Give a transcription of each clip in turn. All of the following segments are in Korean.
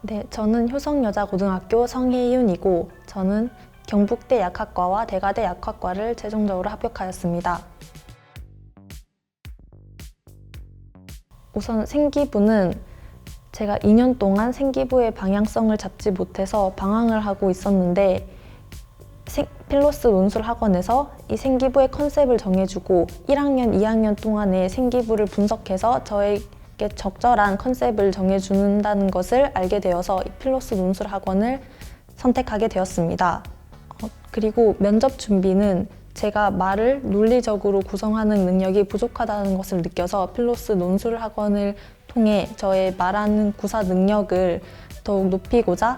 네, 저는 효성여자고등학교 성혜윤이고 저는 경북대 약학과와 대가대 약학과를 최종적으로 합격하였습니다. 우선 생기부는 제가 2년 동안 생기부의 방향성을 잡지 못해서 방황을 하고 있었는데 필로스 논술 학원에서 이 생기부의 컨셉을 정해주고 1학년, 2학년 동안의 생기부를 분석해서 저에게 적절한 컨셉을 정해준다는 것을 알게 되어서 이 필로스 논술 학원을 선택하게 되었습니다. 그리고 면접 준비는 제가 말을 논리적으로 구성하는 능력이 부족하다는 것을 느껴서 필로스 논술 학원을 통해 저의 말하는 구사 능력을 더욱 높이고자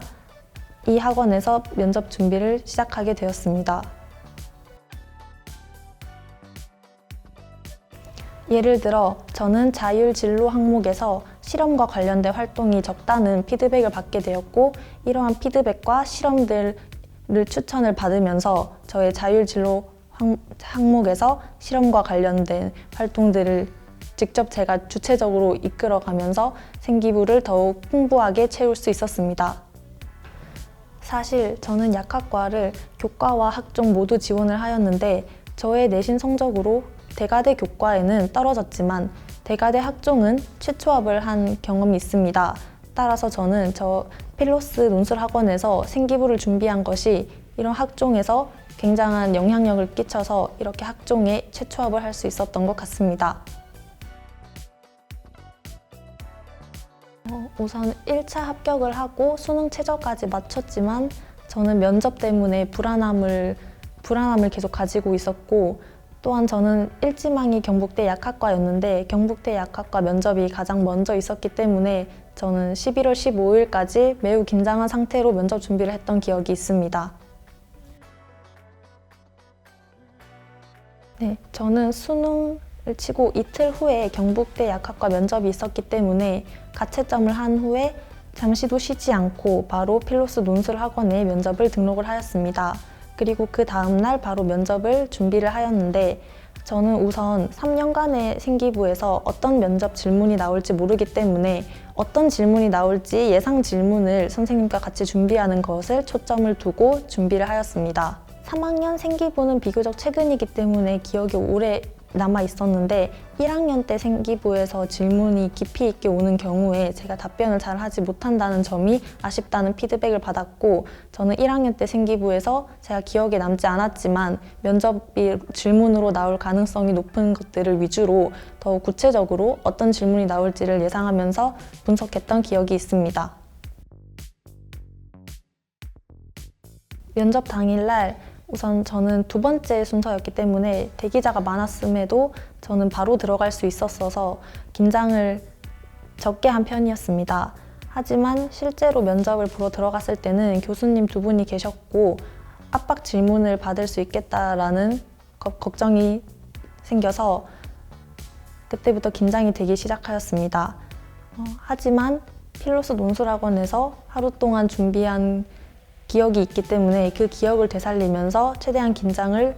이 학원에서 면접 준비를 시작하게 되었습니다. 예를 들어 저는 자율진로 항목에서 실험과 관련된 활동이 적다는 피드백을 받게 되었고 이러한 피드백과 실험들을 추천을 받으면서 저의 자율진로 항목에서 실험과 관련된 활동들을 직접 제가 주체적으로 이끌어가면서 생기부를 더욱 풍부하게 채울 수 있었습니다. 사실 저는 약학과를 교과와 학종 모두 지원을 하였는데 저의 내신 성적으로 대가대 교과에는 떨어졌지만 대가대 학종은 최초합을 한 경험이 있습니다. 따라서 저는 필로스 논술 학원에서 생기부를 준비한 것이 이런 학종에서 굉장한 영향력을 끼쳐서 이렇게 학종에 최초합을 할 수 있었던 것 같습니다. 우선 1차 합격을 하고 수능 최저까지 마쳤지만 저는 면접 때문에 불안함을 계속 가지고 있었고 또한 저는 일지망이 경북대 약학과였는데 경북대 약학과 면접이 가장 먼저 있었기 때문에 저는 11월 15일까지 매우 긴장한 상태로 면접 준비를 했던 기억이 있습니다. 네, 저는 수능을 치고 이틀 후에 경북대 약학과 면접이 있었기 때문에 가채점을 한 후에 잠시도 쉬지 않고 바로 필로스 논술 학원에 면접을 등록을 하였습니다. 그리고 그 다음날 바로 면접을 준비를 하였는데 저는 우선 3년간의 생기부에서 어떤 면접 질문이 나올지 모르기 때문에 어떤 질문이 나올지 예상 질문을 선생님과 같이 준비하는 것을 초점을 두고 준비를 하였습니다. 3학년 생기부는 비교적 최근이기 때문에 기억이 오래 남아 있었는데 1학년 때 생기부에서 질문이 깊이 있게 오는 경우에 제가 답변을 잘 하지 못한다는 점이 아쉽다는 피드백을 받았고 저는 1학년 때 생기부에서 제가 기억에 남지 않았지만 면접이 질문으로 나올 가능성이 높은 것들을 위주로 더욱 구체적으로 어떤 질문이 나올지를 예상하면서 분석했던 기억이 있습니다. 면접 당일날 우선 저는 두 번째 순서였기 때문에 대기자가 많았음에도 저는 바로 들어갈 수 있었어서 긴장을 적게 한 편이었습니다. 하지만 실제로 면접을 보러 들어갔을 때는 교수님 두 분이 계셨고 압박 질문을 받을 수 있겠다라는 걱정이 생겨서 그때부터 긴장이 되기 시작하였습니다. 하지만 필로스 논술학원에서 하루 동안 준비한 기억이 있기 때문에 그 기억을 되살리면서 최대한 긴장을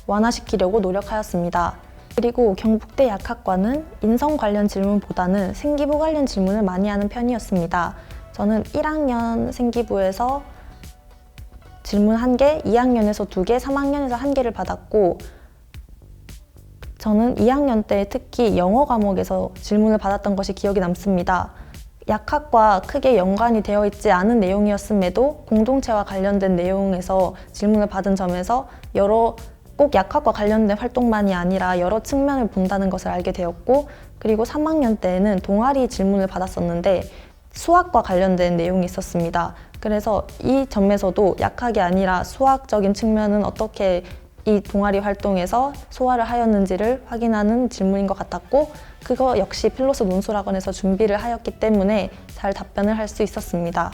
완화시키려고 노력하였습니다. 그리고 경북대 약학과는 인성 관련 질문보다는 생기부 관련 질문을 많이 하는 편이었습니다. 저는 1학년 생기부에서 질문 1개, 2학년에서 2개, 3학년에서 1개를 받았고 저는 2학년 때 특히 영어 과목에서 질문을 받았던 것이 기억에 남습니다. 약학과 크게 연관이 되어 있지 않은 내용이었음에도 공동체와 관련된 내용에서 질문을 받은 점에서 꼭 약학과 관련된 활동만이 아니라 여러 측면을 본다는 것을 알게 되었고 그리고 3학년 때에는 동아리 질문을 받았었는데 수학과 관련된 내용이 있었습니다. 그래서 이 점에서도 약학이 아니라 수학적인 측면은 어떻게 이 동아리 활동에서 소화를 하였는지를 확인하는 질문인 것 같았고 그거 역시 필로스 논술학원에서 준비를 하였기 때문에 잘 답변을 할 수 있었습니다.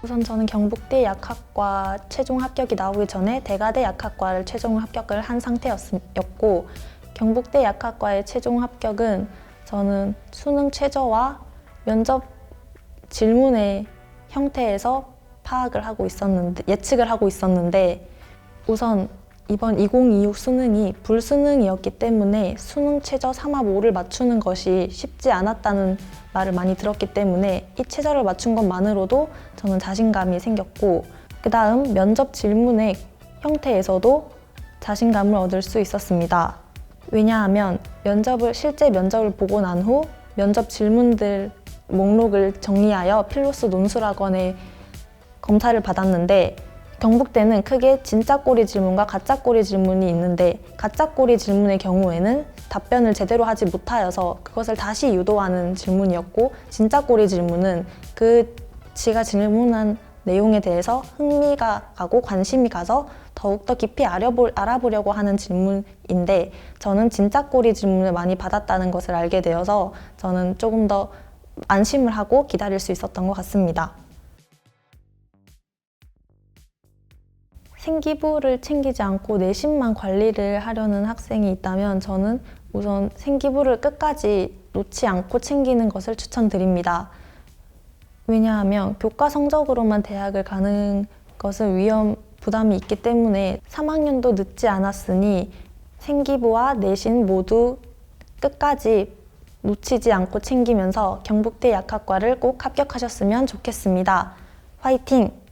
우선 저는 경북대 약학과 최종 합격이 나오기 전에 대가대 약학과를 최종 합격을 한 상태였고 경북대 약학과의 최종 합격은 저는 수능 최저와 면접 질문의 형태에서 예측을 하고 있었는데 우선 이번 2026 수능이 불수능이었기 때문에 수능 최저 3합 5를 맞추는 것이 쉽지 않았다는 말을 많이 들었기 때문에 이 최저를 맞춘 것만으로도 저는 자신감이 생겼고, 그 다음 면접 질문의 형태에서도 자신감을 얻을 수 있었습니다. 왜냐하면 실제 면접을 보고 난 후 면접 질문들 목록을 정리하여 필로스 논술학원에 검사를 받았는데, 경북대는 크게 진짜 꼬리 질문과 가짜 꼬리 질문이 있는데, 가짜 꼬리 질문의 경우에는 답변을 제대로 하지 못하여서 그것을 다시 유도하는 질문이었고, 진짜 꼬리 질문은 지가 질문한 내용에 대해서 흥미가 가고 관심이 가서 더욱더 깊이 알아보려고 하는 질문인데, 저는 진짜 꼬리 질문을 많이 받았다는 것을 알게 되어서 저는 조금 더 안심을 하고 기다릴 수 있었던 것 같습니다. 생기부를 챙기지 않고 내신만 관리를 하려는 학생이 있다면 저는 우선 생기부를 끝까지 놓지 않고 챙기는 것을 추천드립니다. 왜냐하면 교과 성적으로만 대학을 가는 것은 부담이 있기 때문에 3학년도 늦지 않았으니 생기부와 내신 모두 끝까지 놓치지 않고 챙기면서 경북대 약학과를 꼭 합격하셨으면 좋겠습니다. 화이팅!